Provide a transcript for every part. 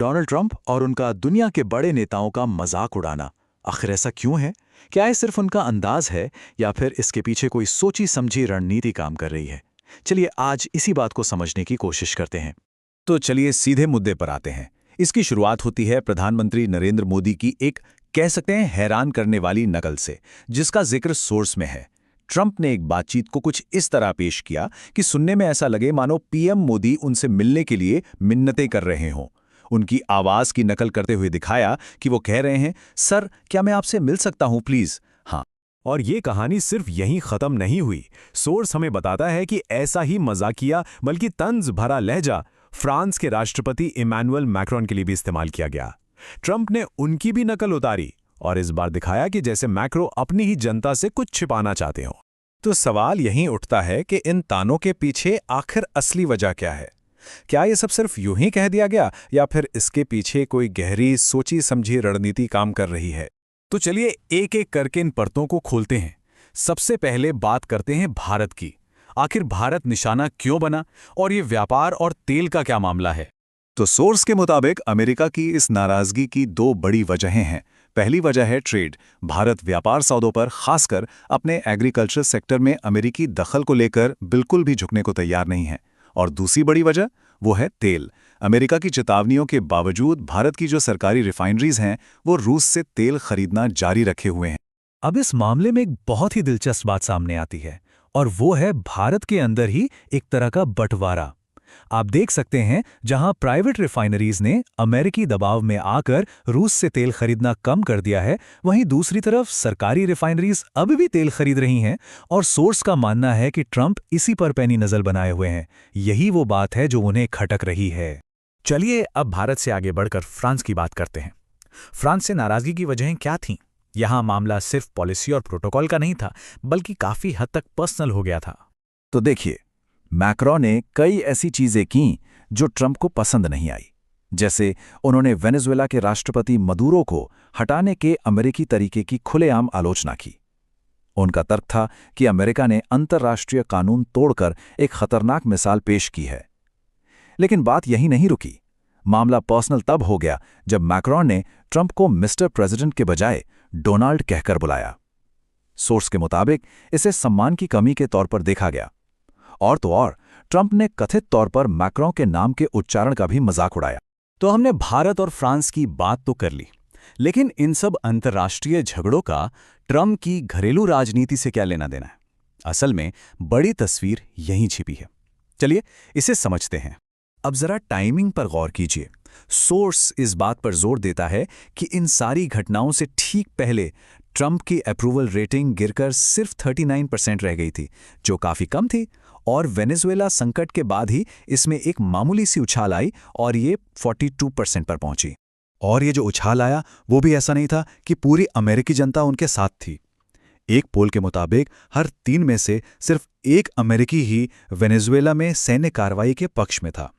Donald Trump और उनका दुनिया के बड़े नेताओं का मजाक उड़ाना, आखिर ऐसा क्यों है? क्या ये सिर्फ उनका अंदाज है या फिर इसके पीछे कोई सोची समझी रणनीति काम कर रही है? चलिए आज इसी बात को समझने की कोशिश करते हैं। तो चलिए सीधे मुद्दे पर आते हैं। इसकी शुरुआत होती है प्रधानमंत्री नरेंद्र मोदी की एक कह सकते हैं हैरान करने वाली नकल से, जिसका जिक्र सोर्स में है। ट्रंप ने एक बातचीत को कुछ इस तरह पेश किया कि सुनने में ऐसा लगे मानो पीएम मोदी उनसे मिलने के लिए मिन्नतें कर रहे हों। उनकी आवाज की नकल करते हुए दिखाया कि वो कह रहे हैं, सर क्या मैं आपसे मिल सकता हूं प्लीज। हाँ, और ये कहानी सिर्फ यहीं खत्म नहीं हुई। सोर्स हमें बताता है कि ऐसा ही मजाकिया बल्कि तंज भरा लहजा फ्रांस के राष्ट्रपति इमैनुअल मैक्रोन के लिए भी इस्तेमाल किया गया। ट्रंप ने उनकी भी नकल उतारी और इस बार दिखाया कि जैसे मैक्रो अपनी ही जनता से कुछ छिपाना चाहते हो। तो सवाल यहीं उठता है कि इन तानों के पीछे आखिर असली वजह क्या है? क्या ये सब सिर्फ यूं ही कह दिया गया या फिर इसके पीछे कोई गहरी सोची समझी रणनीति काम कर रही है? तो चलिए एक एक करके इन परतों को खोलते हैं। सबसे पहले बात करते हैं भारत की। आखिर भारत निशाना क्यों बना और ये व्यापार और तेल का क्या मामला है? तो सोर्स के मुताबिक अमेरिका की इस नाराजगी की दो बड़ी वजहें हैं। पहली वजह है ट्रेड। भारत व्यापार सौदों पर खासकर अपने एग्रीकल्चर सेक्टर में अमेरिकी दखल को लेकर बिल्कुल भी झुकने को तैयार नहीं है। और दूसरी बड़ी वजह वो है तेल। अमेरिका की चेतावनियों के बावजूद भारत की जो सरकारी रिफाइनरीज हैं वो रूस से तेल खरीदना जारी रखे हुए हैं। अब इस मामले में एक बहुत ही दिलचस्प बात सामने आती है और वो है भारत के अंदर ही एक तरह का बंटवारा। आप देख सकते हैं जहां प्राइवेट रिफाइनरीज ने अमेरिकी दबाव में आकर रूस से तेल खरीदना कम कर दिया है, वहीं दूसरी तरफ सरकारी रिफाइनरीज अब भी तेल खरीद रही हैं और सोर्स का मानना है कि ट्रंप इसी पर पैनी नजर बनाए हुए हैं। यही वो बात है जो उन्हें खटक रही है। चलिए अब भारत से आगे बढ़कर फ्रांस की बात करते हैं। फ्रांस से नाराजगी की वजहें क्या थीं? यहां मामला सिर्फ पॉलिसी और प्रोटोकॉल का नहीं था, बल्कि काफी हद तक पर्सनल हो गया था। तो देखिए, मैक्रोन ने कई ऐसी चीजें की जो ट्रंप को पसंद नहीं आई। जैसे उन्होंने वेनेजुएला के राष्ट्रपति मदुरो को हटाने के अमेरिकी तरीके की खुलेआम आलोचना की। उनका तर्क था कि अमेरिका ने अंतर्राष्ट्रीय कानून तोड़कर एक खतरनाक मिसाल पेश की है। लेकिन बात यहीं नहीं रुकी। मामला पर्सनल तब हो गया जब मैक्रोन ने ट्रंप को मिस्टर प्रेसिडेंट के बजाय डोनाल्ड कहकर बुलाया। सोर्स के मुताबिक इसे सम्मान की कमी के तौर पर देखा गया। और तो और ट्रंप ने कथित तौर पर मैक्रोन के नाम के उच्चारण का भी मजाक उड़ाया। तो हमने भारत और फ्रांस की बात तो कर ली, लेकिन इन सब अंतर्राष्ट्रीय झगड़ों का ट्रंप की घरेलू राजनीति से क्या लेना देना है? असल में बड़ी तस्वीर यहीं छिपी है। चलिए इसे समझते हैं। अब जरा टाइमिंग पर गौर कीजिए। सोर्स इस बात पर जोर देता है कि इन सारी घटनाओं से ठीक पहले ट्रंप की अप्रूवल रेटिंग गिरकर सिर्फ 39% रह गई थी, जो काफी कम थी, और वेनेजुएला संकट के बाद ही इसमें एक मामूली सी उछाल आई और ये 42% पर पहुंची। और ये जो उछाल आया वो भी ऐसा नहीं था कि पूरी अमेरिकी जनता उनके साथ थी। एक पोल के मुताबिक हर 3 में से सिर्फ एक अमेरिकी ही वेनेजुएला में सैन्य कार्रवाई के पक्ष में था।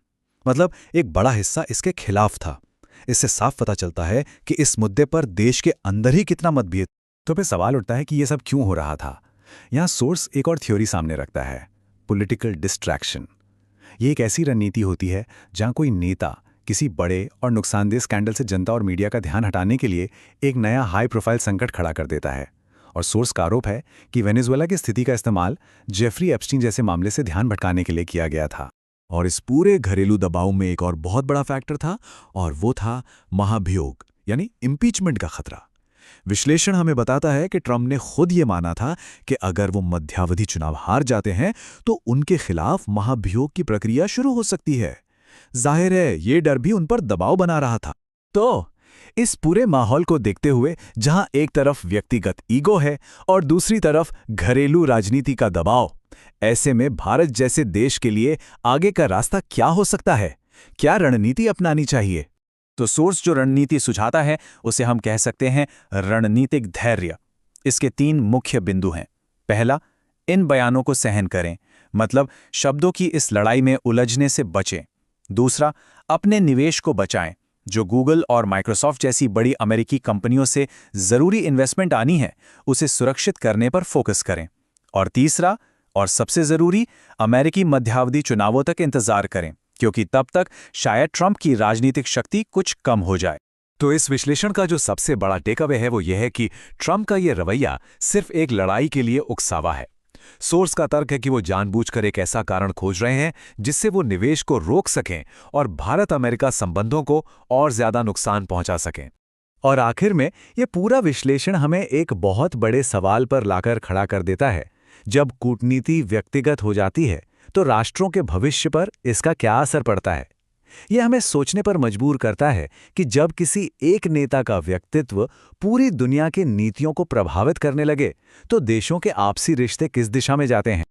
मतलब एक बड़ा हिस्सा इसके खिलाफ था। इससे साफ पता चलता है कि इस मुद्दे पर देश के अंदर ही कितना मतभेद। तो फिर सवाल उठता है कि ये सब क्यों हो रहा था? यहां सोर्स एक और थ्योरी सामने रखता है, पॉलिटिकल डिस्ट्रैक्शन। ये एक ऐसी रणनीति होती है जहां कोई नेता किसी बड़े और नुकसानदेह स्कैंडल से जनता और मीडिया का ध्यान हटाने के लिए एक नया हाई प्रोफाइल संकट खड़ा कर देता है। और सोर्स का आरोप है कि वेनेजुएला की स्थिति का इस्तेमाल जेफरी एप्स्टीन जैसे मामले से ध्यान भटकाने के लिए किया गया था। और इस पूरे घरेलू दबाव में एक और बहुत बड़ा फैक्टर था, और वो था महाभियोग यानी इम्पीचमेंट का खतरा। विश्लेषण हमें बताता है कि ट्रंप ने खुद ये माना था कि अगर वो मध्यावधि चुनाव हार जाते हैं तो उनके खिलाफ महाभियोग की प्रक्रिया शुरू हो सकती है। जाहिर है ये डर भी उन पर दबाव बना रहा था। तो इस पूरे माहौल को देखते हुए, जहां एक तरफ व्यक्तिगत ईगो है और दूसरी तरफ घरेलू राजनीति का दबाव, ऐसे में भारत जैसे देश के लिए आगे का रास्ता क्या हो सकता है? क्या रणनीति अपनानी चाहिए? तो सोर्स जो रणनीति सुझाता है उसे हम कह सकते हैं रणनीतिक धैर्य। इसके 3 मुख्य बिंदु हैं। पहला, इन बयानों को सहन करें, मतलब शब्दों की इस लड़ाई में उलझने से बचें। दूसरा, अपने निवेश को बचाएं। जो गूगल और माइक्रोसॉफ्ट जैसी बड़ी अमेरिकी कंपनियों से जरूरी इन्वेस्टमेंट आनी है, उसे सुरक्षित करने पर फोकस करें। और तीसरा और सबसे जरूरी, अमेरिकी मध्यावधि चुनावों तक इंतजार करें, क्योंकि तब तक शायद ट्रंप की राजनीतिक शक्ति कुछ कम हो जाए। तो इस विश्लेषण का जो सबसे बड़ा टेकअवे है वो यह है कि ट्रंप का ये रवैया सिर्फ एक लड़ाई के लिए उकसावा है। सोर्स का तर्क है कि वो जानबूझकर एक ऐसा कारण खोज रहे हैं जिससे वो निवेश को रोक सकें और भारत अमेरिका संबंधों को और ज्यादा नुकसान पहुंचा सकें। और आखिर में ये पूरा विश्लेषण हमें एक बहुत बड़े सवाल पर लाकर खड़ा कर देता है। जब कूटनीति व्यक्तिगत हो जाती है तो राष्ट्रों के भविष्य पर इसका क्या असर पड़ता है। ये हमें सोचने पर मजबूर करता है कि जब किसी एक नेता का व्यक्तित्व पूरी दुनिया की नीतियों को प्रभावित करने लगे तो देशों के आपसी रिश्ते किस दिशा में जाते हैं।